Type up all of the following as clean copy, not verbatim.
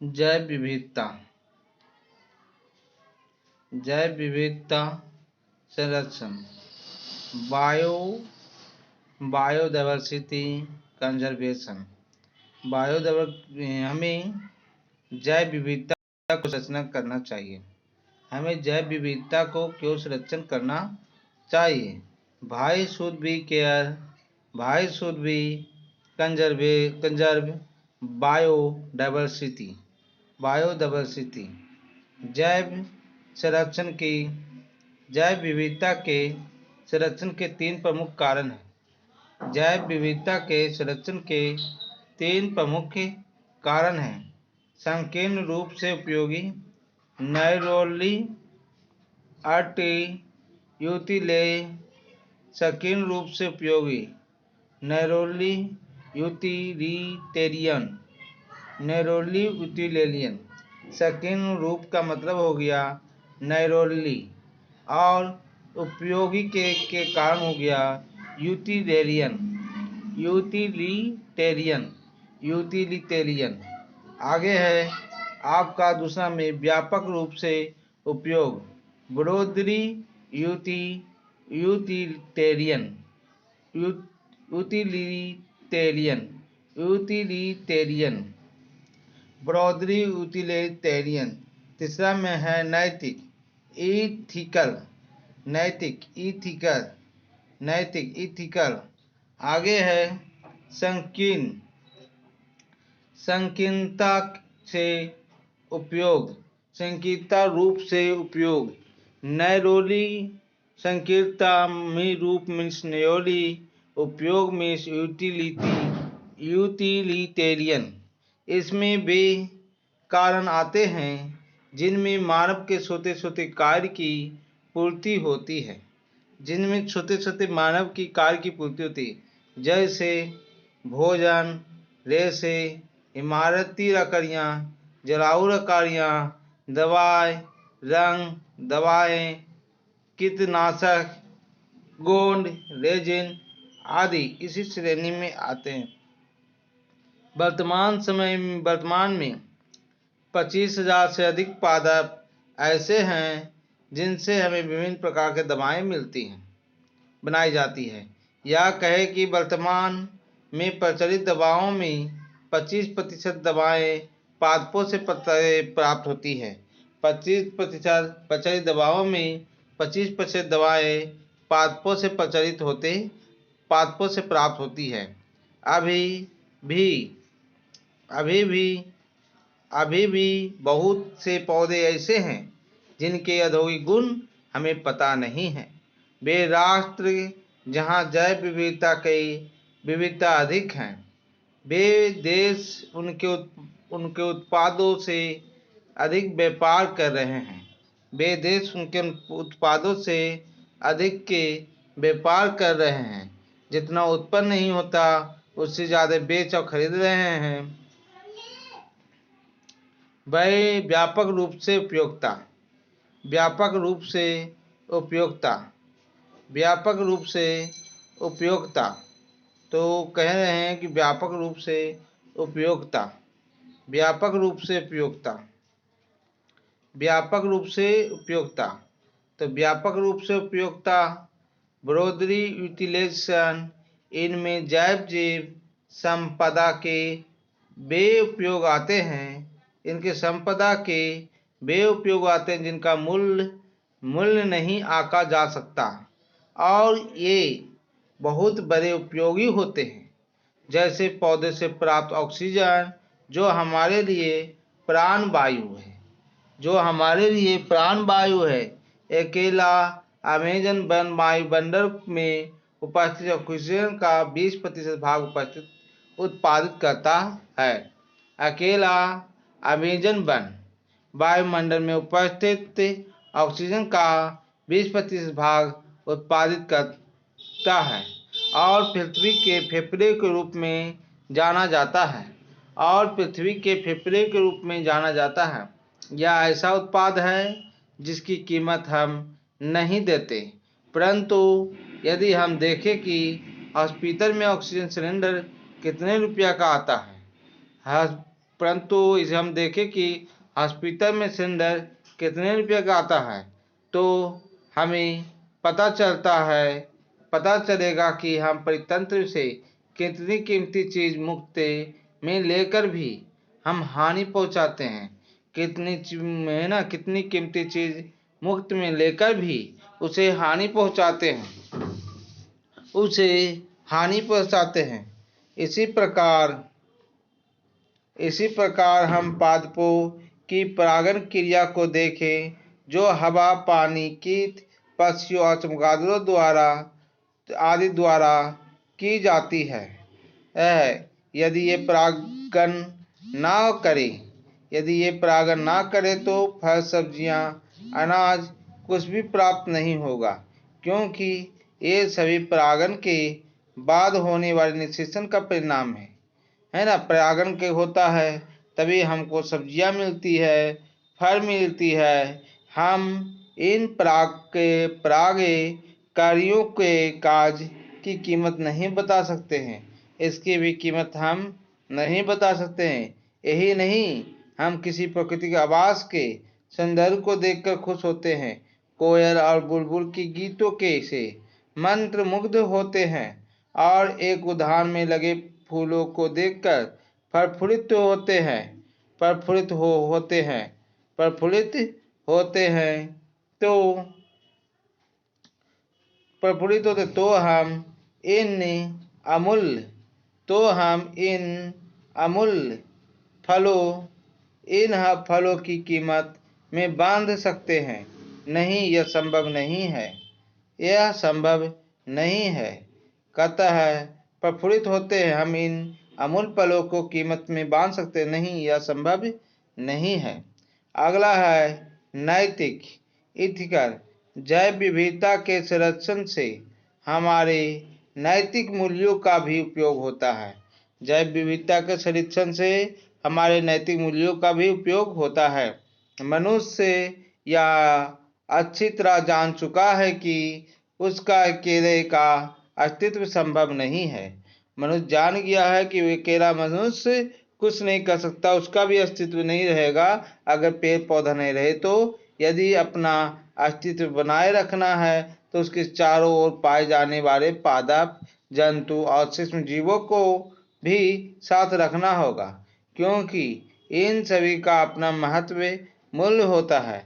जैव विविधता, जैव विविधता संरक्षण, बायोडायवर्सिटी कंजर्वेशन। हमें जैव विविधता को संरक्षण करना चाहिए। हमें जैव विविधता को क्यों संरक्षण करना चाहिए? भाई शुड बी केयर, भाई should be conserve biodiversity. Biodiversity जैव विविधता के संरक्षण के 3 प्रमुख कारण हैं। जैव विविधता के संरक्षण के 3 प्रमुख कारण हैं। संकीर्ण रूप से उपयोगी, नैरोली संकीर्ण रूप से उपयोगी, नैरोली यूटिलिटेरियन। संकीर्ण रूप का मतलब हो गया नैरोली, और उपयोगी के कारण हो गया यूटिलिटेरियन। आगे है आपका दूसरा में व्यापक रूप से उपयोग, ब्रॉडली यूटिलिटेरियन। Broadly utilitarian. तीसरा में है नैतिक, इथिकल। आगे है संकीर्णता रूप से उपयोग, नैरोली संकीर्णता में रूप मीन्स नैरोली, उपयोग मीन्स यूटिलिटेरियन। इसमें वे कारण आते हैं जिनमें मानव के छोटे छोटे कार्य की पूर्ति होती है। जैसे भोजन, रेशे, इमारती लकड़ियाँ, जलाऊ लकड़ियाँ, दवाएं, कीटनाशक, गोंद, रेजिन आदि इसी श्रेणी में आते हैं। वर्तमान में 25,000 से अधिक पादप ऐसे हैं जिनसे हमें विभिन्न प्रकार के दवाएं बनाई जाती है। यह कहे कि वर्तमान में प्रचलित दवाओं में 25% दवाएं पादपों से प्राप्त होती है। 25% प्रचलित दवाओं में 25% दवाएं पादपों से प्राप्त होती है। अभी भी बहुत से पौधे ऐसे हैं जिनके औद्योगिक गुण हमें पता नहीं है। वे राष्ट्र जहाँ जैव विविधता अधिक है, वे देश उनके उत्पादों से अधिक व्यापार कर रहे हैं। जितना उत्पन्न नहीं होता उससे ज़्यादा बेच और खरीद रहे हैं। वह व्यापक रूप से उपयोगिता तो कह रहे हैं कि व्यापक रूप से उपयोगिता तो व्यापक रूप से उपयोगिता, ब्रॉडली यूटिलाइजेशन, इनमें जैव संपदा के वे उपयोग आते हैं जिनका मूल्य नहीं आंका जा सकता, और ये बहुत बड़े उपयोगी होते हैं। जैसे पौधे से प्राप्त ऑक्सीजन जो हमारे लिए प्राणवायु है। अकेला अमेजन वायुमंडल में उपस्थित ऑक्सीजन का 20% भाग उत्पादित करता है। अकेला अमेजन वन वायुमंडल में उपस्थित ऑक्सीजन का 20% भाग उत्पादित करता है और पृथ्वी के फेफड़े के रूप में जाना जाता है। यह ऐसा उत्पाद है जिसकी कीमत हम नहीं देते, परंतु यदि हम देखें कि हॉस्पिटल में ऑक्सीजन सिलेंडर कितने रुपया का आता है, परंतु इसे हम देखें कि हॉस्पिटल में सिलेंडर कितने रुपये का आता है, तो हमें पता चलेगा कि हम परितंत्र से कितनी कीमती चीज़ मुफ्त में लेकर भी हम हानि पहुंचाते हैं। कितनी कीमती चीज़ मुफ्त में लेकर भी उसे हानि पहुंचाते हैं। इसी प्रकार हम पादपों की परागण क्रिया को देखें, जो हवा, पानी, कीट, पक्षियों और चमगादड़ों आदि द्वारा की जाती है। यदि ये परागण ना करे तो फल, सब्जियां, अनाज कुछ भी प्राप्त नहीं होगा, क्योंकि ये सभी परागण के बाद होने वाले निषेचन का परिणाम है ना। परागण के होता है तभी हमको सब्जियां मिलती है, फल मिलती है। हम इन परागे कार्यों के काज की कीमत नहीं बता सकते हैं, इसकी भी कीमत हम नहीं बता सकते हैं। यही नहीं, हम किसी प्राकृतिक आवास के सौंदर्य को देखकर खुश होते हैं, कोयल और बुलबुल के गीतों के से मंत्र मुग्ध होते हैं, और एक उद्यान में लगे फूलों को देखकर प्रफुल्लित होते तो हम इन अमूल्य फलों की कीमत में बांध सकते हैं। नहीं, यह संभव नहीं है। कतः प्रफुल्लित होते हैं, हम इन अमूल्य फलों को कीमत में बांध सकते नहीं, यह संभव नहीं है। अगला है नैतिक, इथिकल। जैव विविधता के संरक्षण से हमारे नैतिक मूल्यों का भी उपयोग होता है। जैव विविधता के संरक्षण से हमारे नैतिक मूल्यों का भी उपयोग होता है। मनुष्य यह अच्छी तरह जान चुका है कि उसका अकेले का अस्तित्व संभव नहीं है। मनुष्य जान गया है कि वे अकेला मनुष्य कुछ नहीं कर सकता, उसका भी अस्तित्व नहीं रहेगा अगर पेड़ पौधा नहीं रहे तो। यदि अपना अस्तित्व बनाए रखना है तो उसके चारों ओर पाए जाने वाले पादप, जंतु और सूक्ष्म जीवों को भी साथ रखना होगा, क्योंकि इन सभी का अपना महत्व मूल्य होता है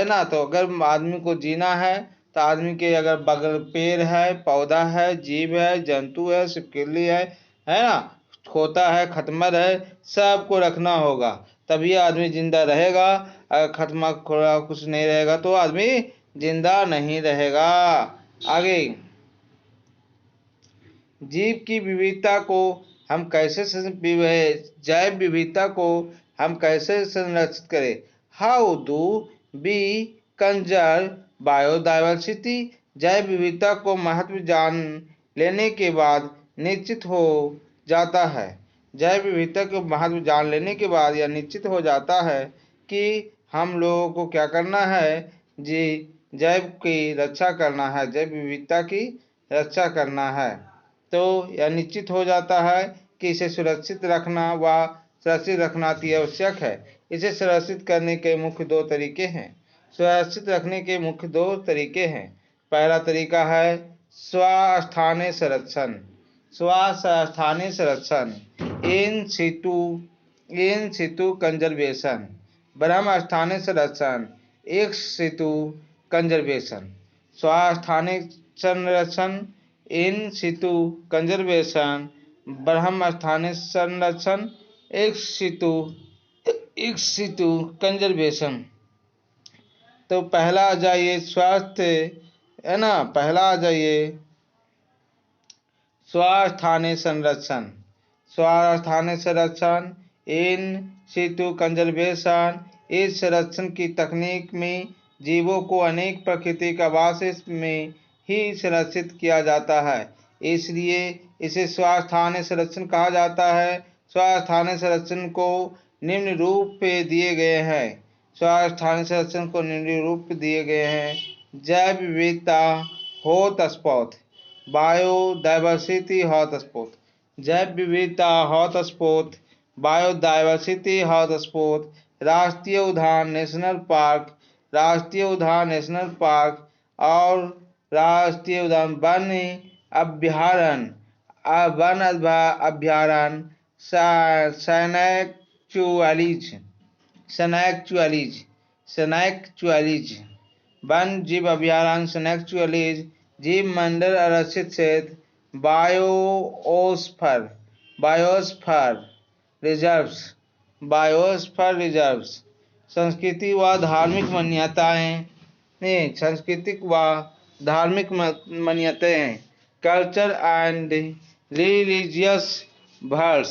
ना। तो अगर आदमी को जीना है तो आदमी के अगर बगल पेड़ है, पौधा है, जीव है, जंतु है, छिपकली है ना, खोता है, खटमल है, सबको रखना होगा, तभी आदमी जिंदा रहेगा। अगर खत्मा खोड़ा कुछ नहीं रहेगा तो आदमी जिंदा नहीं रहेगा। आगे, जैव विविधता को हम कैसे संरक्षित करें? How do we conserve biodiversity? जैव विविधता को महत्व जान लेने के बाद निश्चित हो जाता है यह निश्चित हो जाता है कि हम लोगों को क्या करना है जी, जैव की रक्षा करना है, जैव विविधता की रक्षा करना है। तो यह निश्चित हो जाता है कि इसे सुरक्षित रखना अति आवश्यक है। इसे सुरक्षित करने के मुख्य दो तरीके हैं। पहला तरीका है स्वस्थानीय संरक्षण, इन सितु कंजर्वेशन। ब्रह्म स्थानीय संरक्षण, एक्स सितु कंजर्वेशन। स्वस्थानीय संरक्षण, इन सितु कंजर्वेशन, ब्रह्म स्थानीय संरक्षण, एक्स सितु कंजर्वेशन। तो पहला आ जाइए स्वास्थ्य, है ना, स्वस्थानीय संरक्षण, इन सितु कंजर्वेशन। इस संरक्षण की तकनीक में जीवों को अनेक प्राकृतिक आवास में ही संरक्षित किया जाता है, इसलिए इसे स्वस्थानीय संरक्षण कहा जाता है। स्वस्थानीय संरक्षण को निम्न रूप दिए गए हैं। जैव विविधता हॉटस्पॉट, बायोडाइवर्सिटी हॉटस्पॉट। जैव विविधता हॉटस्पॉट, बायोडायवर्सिटी हॉटस्पॉट, राष्ट्रीय उद्यान नेशनल पार्क, राष्ट्रीय उद्यान नेशनल पार्क और राष्ट्रीय उद्यान वन अभ्यारण्य, सैंक्चुअरीज, सैंक्चुअरीज, वन जीव अभयारण्य, सैंक्चुअरीज, जीव मंडल आरक्षित क्षेत्र, बायोस्फीयर रिजर्व्स, सांस्कृतिक व धार्मिक मान्यताएं, कल्चर एंड रिलीजियस बर्ड्स,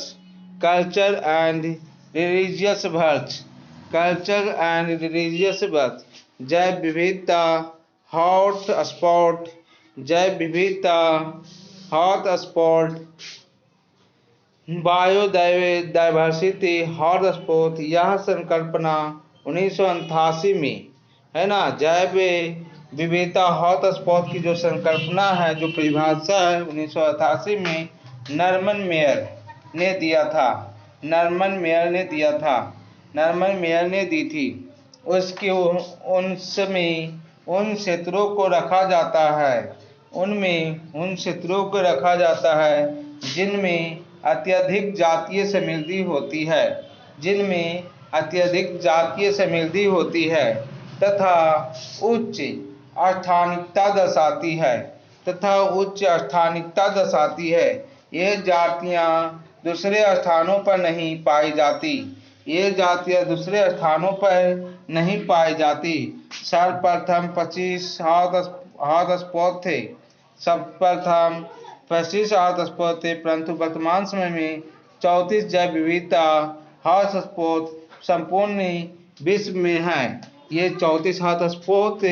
जैव विविधता हॉटस्पॉट, बायोडायवर्सिटी हॉटस्पॉट। यह संकल्पना 1988 में, है ना, जैव विविधता हॉटस्पॉट की जो संकल्पना है, जो परिभाषा है, 1988 में नॉर्मन मेयर ने दी थी। उसके उनमें उन क्षेत्रों को रखा जाता है जिनमें अत्यधिक जातीय समृद्धि होती है तथा उच्च स्थानिकता दर्शाती है। ये जातियां दूसरे स्थानों पर नहीं पाई जाती। सर्वप्रथम 25 हॉटस्पॉट थे, परंतु वर्तमान समय में 34 जैव विविधता हॉटस्पॉट संपूर्ण विश्व में हैं। ये 34 हॉटस्पॉट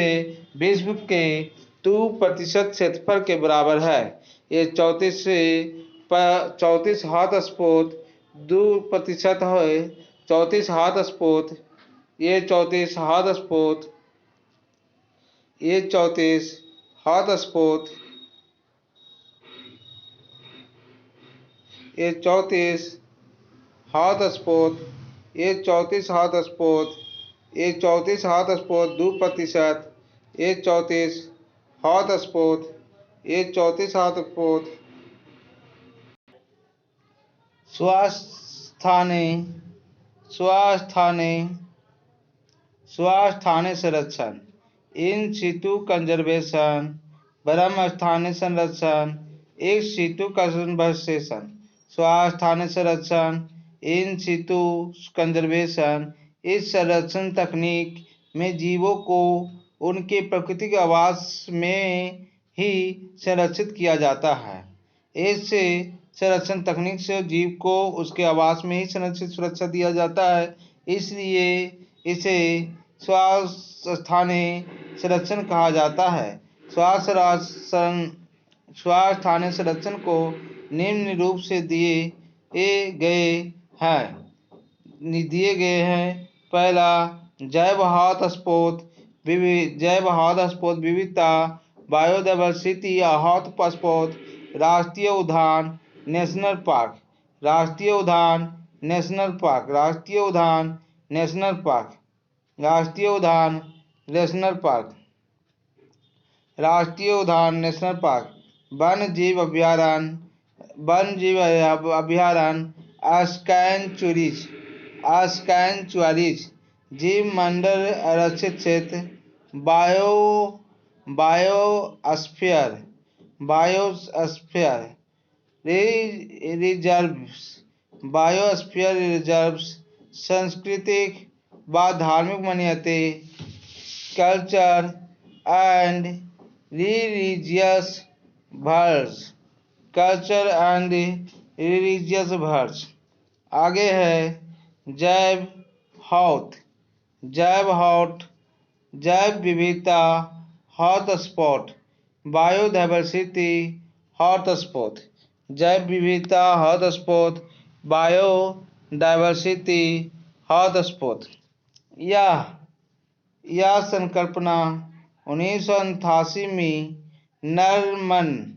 विश्व के 2% क्षेत्रफल के बराबर है। ये 34 हॉटस्पॉट 2% है। 34 हॉटस्पॉट ये 34 हॉटस्पॉट ये 34 हॉटस्पॉट ये 34 हॉटस्पॉट ये 34 हॉटस्पॉट ये 34 हॉटस्पॉट 2%, ये 34 हॉटस्पॉट ये 34 हॉटस्पॉट। स्वास्थ्य संरक्षण, इन सितु कंजर्वेशन, ब्रह्म स्थानीय संरक्षण, एक सितु कंजर्वेशन। स्वास्थ्य संरक्षण, इन सितु कंजर्वेशन, इस संरक्षण तकनीक में जीवों को उनके प्राकृतिक आवास में ही संरक्षित किया जाता है। इस संरक्षण तकनीक से जीव को उसके आवास में ही सुरक्षा दिया जाता है, इसलिए इसे स्वास्थ्य संरक्षण कहा जाता है। स्वास्थ्य संरक्षण को निम्न रूप से दिए गए हैं। पहला, जैव हॉटस्पॉट विविधता, बायोडायवर्सिटी हॉटस्पॉट, राष्ट्रीय उद्यान नेशनल पार्क, राष्ट्रीय उद्यान नेशनल पार्क, राष्ट्रीय उद्यान नेशनल पार्क, राष्ट्रीय उद्यान नेशनल पार्क, राष्ट्रीय उद्यान नेशनल पार्क, वन जीव अभयारण्य, स्कैंचुअरीज, जीव मंडल आरक्षित क्षेत्र, बायोस्फीयर रिजर्व्स, सांस्कृतिक व धार्मिक मान्यताएं, कल्चर एंड रिलीजियस बर्ड्स। आगे है जैव विविधता हॉटस्पॉट, बायोडायवर्सिटी हॉटस्पॉट, जैव विविधता हॉटस्पॉट, बायोडायवर्सिटी हॉटस्पॉट। यह संकल्पना 1988 में नॉर्मन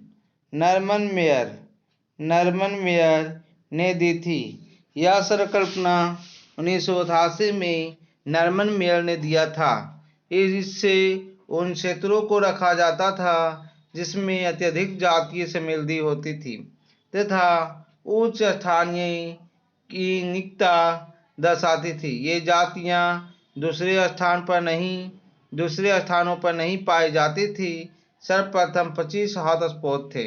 मेयर ने दी थी। यह संकल्पना 1988 में नॉर्मन मेयर ने दिया था। इससे उन क्षेत्रों को रखा जाता था जिसमें अत्यधिक जातीय समृद्धि होती थी तथा उच्च स्थानीय की निकता दर्शाती थी। ये जातियां दूसरे स्थानों पर नहीं पाई जाती थी। सर्वप्रथम 25 हॉटस्पॉट थे,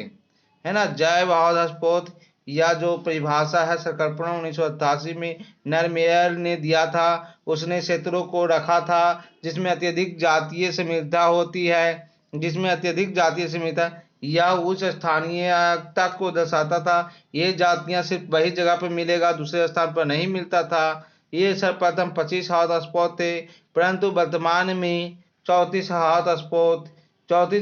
है ना। जैव हॉटस्पॉट या जो परिभाषा है संकल्पना 1988 में नरमेयर ने दिया था, उसने क्षेत्रों को रखा था जिसमें अत्यधिक जातीय समृद्धता होती है, यह उच्च स्थानीयता को दर्शाता था। ये जातियां सिर्फ वही जगह पर मिलेगा, दूसरे स्थान पर नहीं मिलता था। ये सर्वप्रथम 25 हॉटस्पॉट थे, परंतु वर्तमान में 34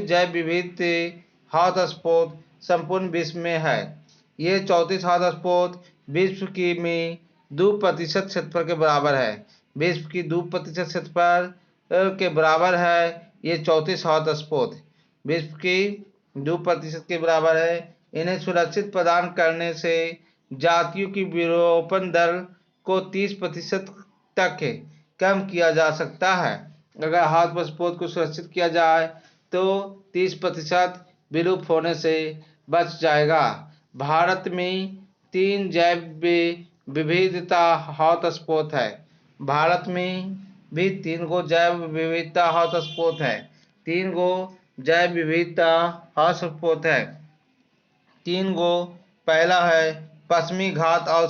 जैव विविधता हॉटस्पॉट संपूर्ण विश्व में है। ये 34 हॉटस्पॉट विश्व की में 2% क्षेत्रफल के बराबर है। विश्व की 2% क्षेत्रफल के बराबर है। ये 34 हॉटस्पॉट विश्व की 2% के बराबर है। इन्हें सुरक्षित प्रदान करने से जातियों की विलोपन दर को 30% तक कम किया जा सकता है। अगर हॉटस्पॉट को सुरक्षित किया जाए तो 30% विलुप्त होने से बच जाएगा। भारत में 3 जैव विविधता हॉटस्पॉट है। भारत में भी 3 गो जैव विविधता हॉटस्पॉट है। 3 गो जैव विविधता हॉटस्पॉट है। 3 गो, पहला है पश्चिमी घाट और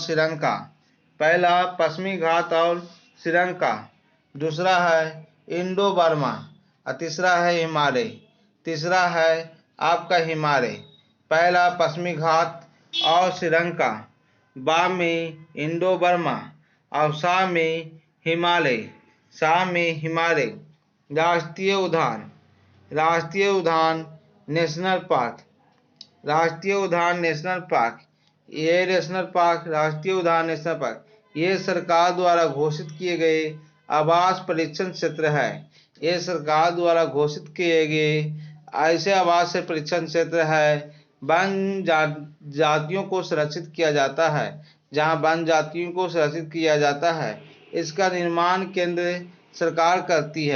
श्रीलंका। दूसरा है इंडो बर्मा और तीसरा है हिमालय। तीसरा है आपका हिमालय। पहला पश्चिमी घाट और श्रीलंका, बा में इंडो बर्मा और सा में हिमालय। राष्ट्रीय उद्यान नेशनल पार्क। ये राष्ट्रीय उद्यान नेशनल पार्क ये सरकार द्वारा घोषित किए गए आवास परीक्षण क्षेत्र है। ये सरकार द्वारा घोषित किए गए ऐसे आवास परीक्षण क्षेत्र है वन जातियों को सुरक्षित किया जाता है। जहां वन जातियों को सुरक्षित किया जाता है, इसका निर्माण केंद्र सरकार करती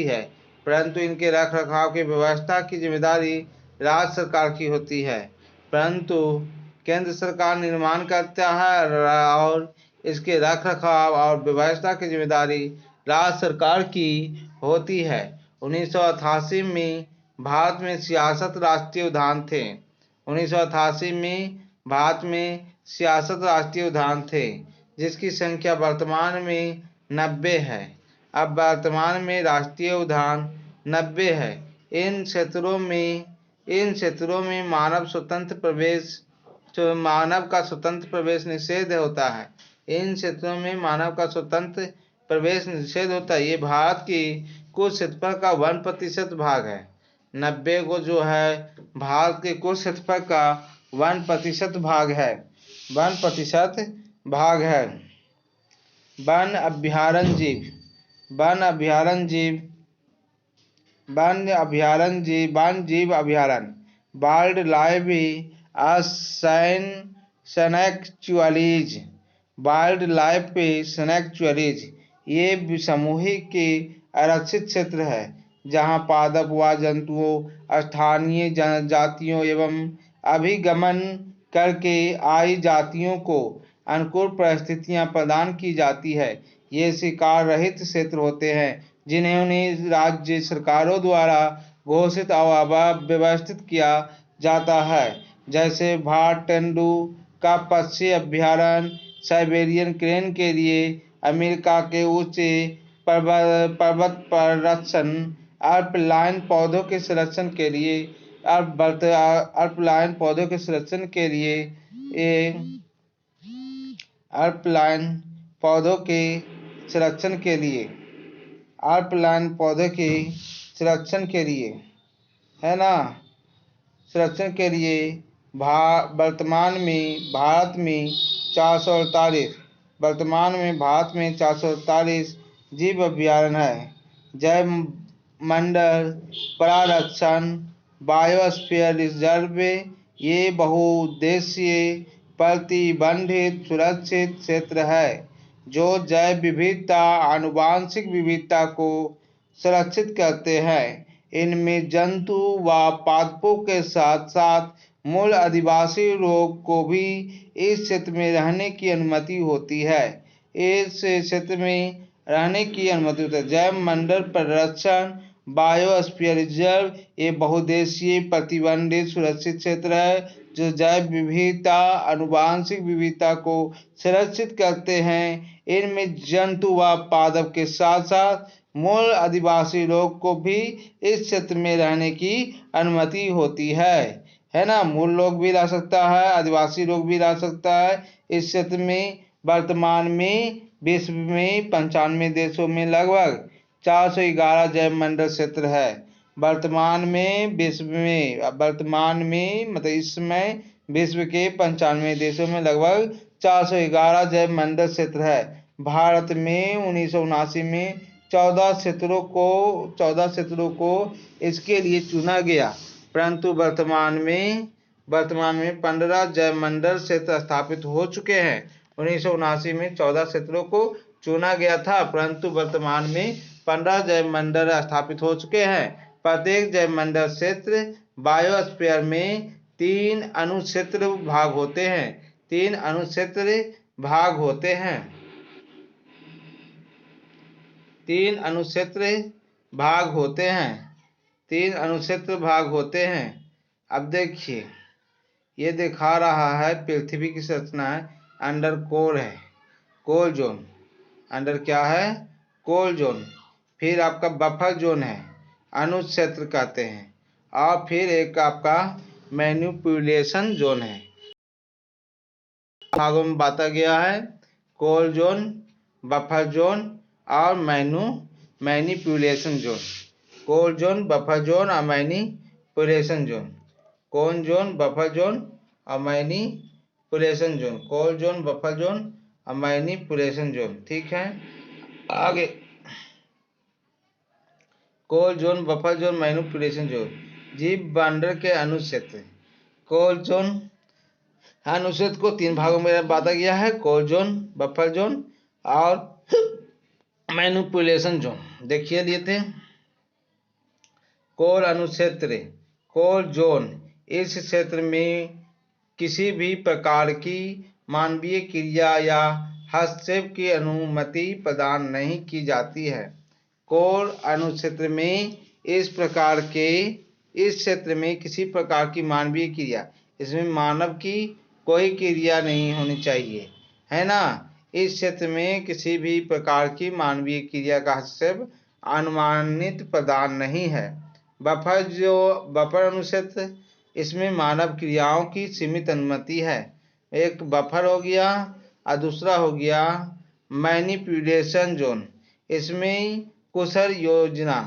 है। परंतु इनके रख रखाव की व्यवस्था की जिम्मेदारी राज्य सरकार की होती है। परंतु केंद्र सरकार निर्माण करता है और इसके रख रखाव और व्यवस्था की जिम्मेदारी राज्य सरकार की होती है। 1988 में भारत में 66 राष्ट्रीय उद्यान थे। 1988 में भारत में 66 राष्ट्रीय उद्यान थे, जिसकी संख्या वर्तमान में 90 है। अब वर्तमान में राष्ट्रीय उद्यान 90 है। इन क्षेत्रों में मानव का स्वतंत्र प्रवेश निषेध होता है। ये भारत की कुल क्षेत्रफल का 1% भाग है। 90 को जो है भारत के कुल क्षेत्रफल का 1% भाग है। वन अभयारण्य जीव अभयारण्य वाइल्ड लाइफ सैंक्चुअरीज ये सामूहिक के आरक्षित क्षेत्र है, जहां पादप व जंतुओं, स्थानीय जनजातियों एवं अभिगमन करके आई जातियों को अनुकूल परिस्थितियां प्रदान की जाती है। ये शिकार रहित क्षेत्र होते हैं, जिन्हें राज्य सरकारों द्वारा घोषित और व्यवस्थित किया जाता है, जैसे भारत तेंदुआ का पक्षी अभयारण्य, साइबेरियन क्रेन के लिए अमेरिका के उच्च पर्वत पर रक्षण, अल्पाइन पौधों के संरक्षण के लिए है ना, वर्तमान में भारत में 448 जीव अभयारण्य है। जैव मंडल प्रारक्षण बायोस्फीयर रिजर्व ये बहुउद्देशीय प्रतिबंधित सुरक्षित क्षेत्र है जो जैव विविधता आनुवांशिक विविधता को सुरक्षित करते हैं। इनमें जंतु व पादपों के साथ साथ मूल आदिवासी लोग को भी इस क्षेत्र में रहने की अनुमति होती है। इस क्षेत्र में रहने की अनुमति होती है। जैव मंडल परिरक्षण बायोस्फीयर रिजर्व ये बहुउद्देशीय प्रतिबंधित सुरक्षित क्षेत्र है जो जैव विविधता आनुवांशिक विविधता को सुरक्षित करते हैं। इनमें जंतु व पादप के साथ साथ मूल आदिवासी लोग को भी इस क्षेत्र में रहने की अनुमति होती है ना। मूल लोग भी रह सकता है, आदिवासी लोग भी रह सकता है इस क्षेत्र में। वर्तमान में विश्व में 95 देशों में लगभग 411 जैव मंडल क्षेत्र है। वर्तमान में मतलब इस समय विश्व के 95 देशों में लगभग 411 जैव मंडल क्षेत्र है। भारत में 1979 में 14 क्षेत्रों को इसके लिए चुना गया, परंतु वर्तमान में 15 जैव मंडल क्षेत्र स्थापित हो चुके हैं। 1979 में 14 क्षेत्रों को चुना गया था, परंतु वर्तमान में 15 जैव मंडल स्थापित हो चुके हैं। प्रत्येक जैव मंडल क्षेत्र बायोस्फीयर में 3 अनुक्षेत्र भाग होते हैं। 3 अनुक्षेत्र भाग होते हैं। 3 अनुक्षेत्र भाग होते हैं। 3 अनुक्षेत्र भाग होते हैं। अब देखिए, ये दिखा रहा है पृथ्वी की संरचना है। अंडर कोर है, कोर जोन। अंडर क्या है? Core zone. फिर आपका बफर जोन है, अनुक्षेत्र कहते हैं। और फिर एक आपका मैनिपुलेशन जोन है। भागों में बांटा गया है, कोर जोन, बफर जोन और manipulation zone. Core zone, buffer zone और manipulation zone. Core zone, buffer zone और manipulation zone. Core zone, buffer zone और मैनिपुलेशन जोन। ठीक है, आगे core zone, buffer zone, manipulation zone. जीव मंडल के अनुक्षेत्र। कोर जोन अनुक्षेत्र को 3 भागों में बांटा गया है, कोर जोन, बफर जोन और मैनिपुलेशन जोन। देखिए लेते कोर अनुक्षेत्र। कोर जोन, इस क्षेत्र में किसी भी प्रकार की मानवीय क्रिया या हस्तक्षेप की अनुमति प्रदान नहीं की जाती है। कोर अनुक्षेत्र में इस क्षेत्र में किसी प्रकार की मानवीय क्रिया, इसमें मानव की कोई क्रिया नहीं होनी चाहिए, है ना। इस क्षेत्र में किसी भी प्रकार की मानवीय क्रिया का हस्तक्षेप अनुमानित प्रदान नहीं है। बफर अनुक्षेत्र, इसमें मानव क्रियाओं की सीमित अनुमति है। एक बफर हो गया और दूसरा हो गया मैनिपुलेशन जोन। इसमें कुशल योजना।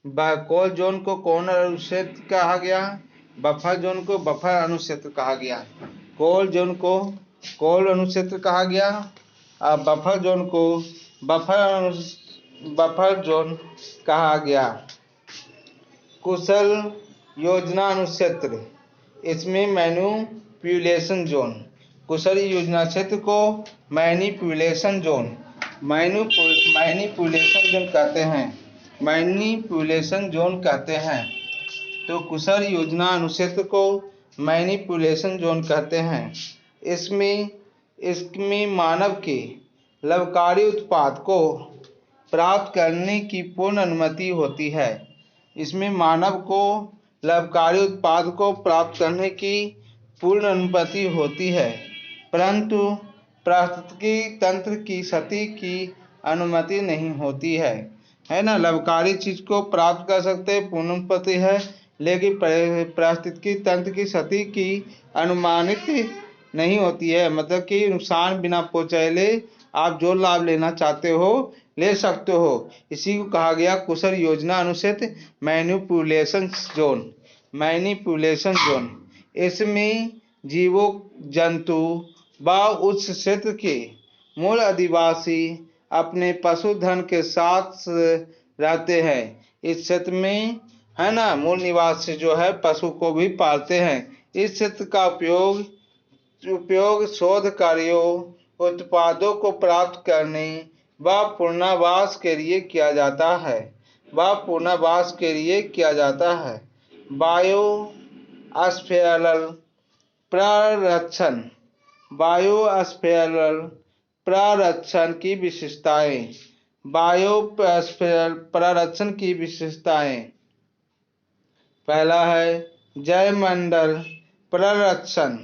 कोर जोन को कोर अनुक्षेत्र कहा गया, बफर जोन को बफर अनुक्षेत्र कहा गया। कोर जोन को कोर अनुक्षेत्र कहा गया और बफर जोन को बफर जोन कहा गया। कुशल योजना अनुक्षेत्र, इसमें मैनिपुलेशन जोन। कुशल योजना क्षेत्र को मैनिपुलेशन जोन कहते हैं। मैनिपुलेशन जोन कहते हैं। तो कुशल योजना अनुक्षेत्र को मैनिपुलेशन जोन कहते हैं। इसमें मानव के लाभकारी उत्पाद को प्राप्त करने की पूर्ण अनुमति होती है। इसमें मानव को लाभकारी उत्पाद को प्राप्त करने की पूर्ण अनुमति होती है, परंतु पारिस्थितिकी तंत्र की क्षति की अनुमति नहीं होती है ना। लाभकारी चीज को प्राप्त कर सकते हैं, पूर्ण अनुमति है, लेकिन पारिस्थितिकी तंत्र की क्षति की अनुमानित नहीं होती है। मतलब कि नुकसान बिना पहुंचाए आप जो लाभ लेना चाहते हो ले सकते हो। इसी को कहा गया कुशल योजना अनुक्षेत्र, मैनिपुलेशन जोन। इसमें जीवों जंतु व उस क्षेत्र के मूल आदिवासी अपने पशुधन के साथ रहते हैं। इस क्षेत्र में, है ना, मूल निवासी जो है पशु को भी पालते हैं। इस क्षेत्र का उपयोग उपयोग शोध कार्यों, उत्पादों को प्राप्त करने व पुनर्वास के लिए किया जाता है। बायोस्फेरल प्ररक्षण। बायोस्फेरल प्ररक्षण की विशेषताएं। बायोस्फेरल प्ररक्षण की विशेषताएं। पहला है जैवमंडल प्ररक्षण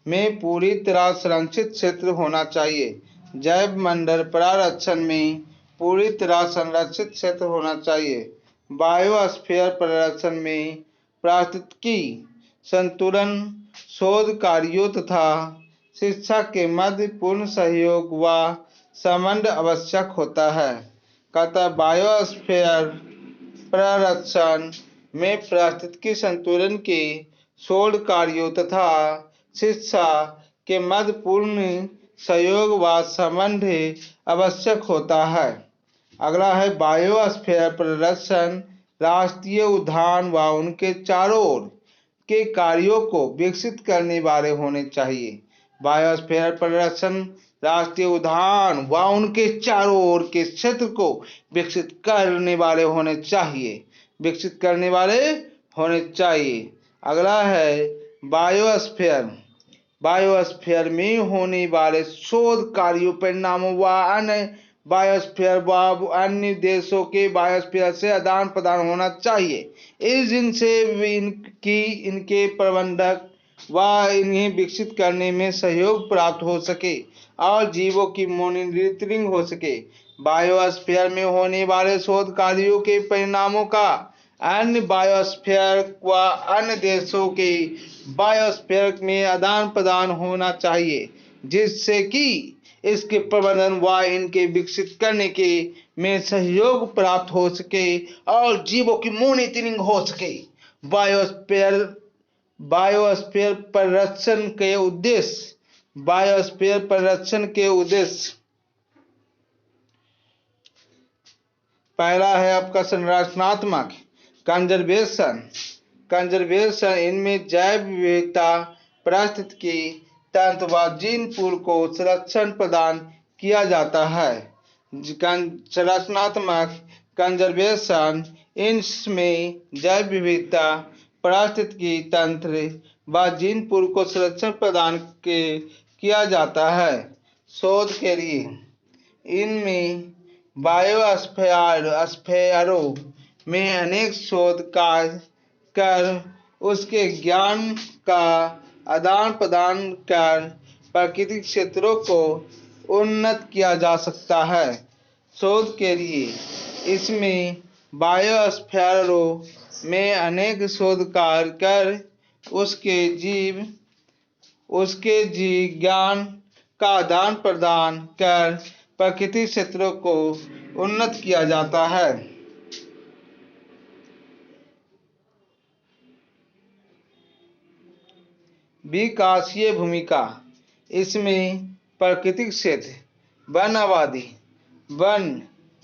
में पूरी तरह संरक्षित क्षेत्र होना चाहिए। जैवमंडल प्ररक्षण में पूरी तरह संरक्षित क्षेत्र होना चाहिए। बायोस्फीयर प्ररक्षण में पारिस्थितिकी संतुलन, शोध कार्यों तथा शिक्षा के मध्य पूर्ण सहयोग व संबंध आवश्यक होता है। बायोस्फीयर प्ररक्षण में पारिस्थितिकी संतुलन के, शोध कार्यों तथा शिक्षा के मध्य पूर्ण सहयोग व संबंध आवश्यक होता है। अगला है बायोस्फीयर प्ररक्षण राष्ट्रीय उद्यान व उनके चारों ओर के कार्यों को विकसित करने वाले होने चाहिए। बायोस्फीयर प्ररक्षण राष्ट्रीय उद्यान व उनके चारों ओर के क्षेत्र को विकसित करने वाले होने चाहिए। अगला है बायोस्फीयर में होने वाले शोध कार्यों, परिणामों व अन्य बायोस्फीयर व अन्य देशों के बायोस्फीयर से आदान प्रदान होना चाहिए। इस जिनसे इनके प्रबंधक व इन्हें विकसित करने में सहयोग प्राप्त हो सके और जीवों की मॉनिटरिंग हो सके। बायोस्फीयर में होने वाले शोध कार्यों के परिणामों का अन्य बायोस्फीयर व अन्य देशों के बायोस्फीयर में आदान प्रदान होना चाहिए, जिससे कि इसके प्रबंधन व इनके विकसित करने के में सहयोग प्राप्त हो सके और जीवों की मॉनिटरिंग हो सके। बायोस्फीयर परिरक्षण के उद्देश्य। पहला है आपका संरचनात्मक कंजर्वेशन। इनमें जैव विविधता, पारिस्थितिकी तंत्र व जीन पूल को संरक्षण प्रदान किया जाता है। संरचनात्मक कंजर्वेशन इसमें जैव विविधता, पारिस्थितिकी तंत्र व जीन पूल को संरक्षण प्रदान किया जाता है। शोध के लिए इनमें बायोस्फेयरों में अनेक शोध कार्य कर उसके ज्ञान का आदान प्रदान कर प्राकृतिक क्षेत्रों को उन्नत किया जा सकता है। शोध के लिए इसमें बायोस्फेयरों में अनेक शोध कार्य कर उसके जीव ज्ञान का आदान प्रदान कर प्राकृतिक क्षेत्रों को उन्नत किया जाता है। विकासीय भूमिका। इसमें प्राकृतिक क्षेत्र, वन आबादी, वन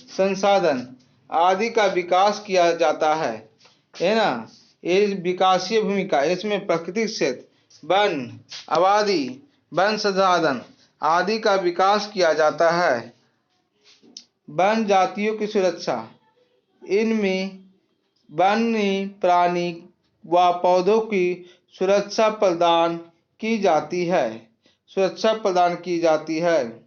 संसाधन आदि का विकास किया जाता है ना। ये विकासीय भूमिका, इसमें प्राकृतिक क्षेत्र, वन आबादी, वन संसाधन आदि का विकास किया जाता है। वन जातियों की सुरक्षा। इनमें वन्य प्राणी व पौधों की सुरक्षा प्रदान की जाती है।